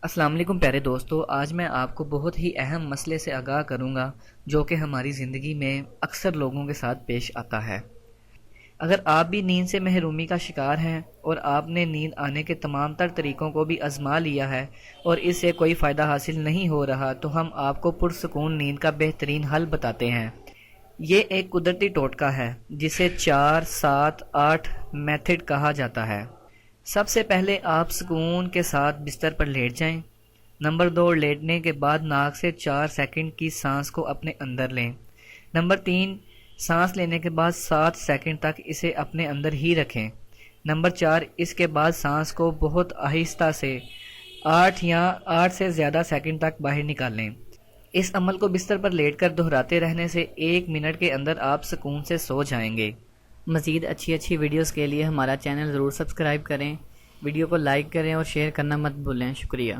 السلام علیکم پیارے دوستو، آج میں آپ کو بہت ہی اہم مسئلے سے آگاہ کروں گا جو کہ ہماری زندگی میں اکثر لوگوں کے ساتھ پیش آتا ہے۔ اگر آپ بھی نیند سے محرومی کا شکار ہیں اور آپ نے نیند آنے کے تمام تر طریقوں کو بھی آزما لیا ہے اور اس سے کوئی فائدہ حاصل نہیں ہو رہا، تو ہم آپ کو پرسکون نیند کا بہترین حل بتاتے ہیں۔ یہ ایک قدرتی ٹوٹکا ہے جسے 4-7-8 میتھڈ کہا جاتا ہے۔ سب سے پہلے آپ سکون کے ساتھ بستر پر لیٹ جائیں۔ نمبر 2، لیٹنے کے بعد ناک سے 4 سیکنڈ کی سانس کو اپنے اندر لیں۔ نمبر 3، سانس لینے کے بعد 7 سیکنڈ تک اسے اپنے اندر ہی رکھیں۔ نمبر 4، اس کے بعد سانس کو بہت آہستہ سے 8 سے زیادہ سیکنڈ تک باہر نکالیں۔ اس عمل کو بستر پر لیٹ کر دہراتے رہنے سے 1 منٹ کے اندر آپ سکون سے سو جائیں گے۔ مزید اچھی ویڈیوز کے لیے ہمارا چینل ضرور سبسکرائب کریں، ویڈیو کو لائک کریں اور شیئر کرنا مت بھولیں۔ شکریہ۔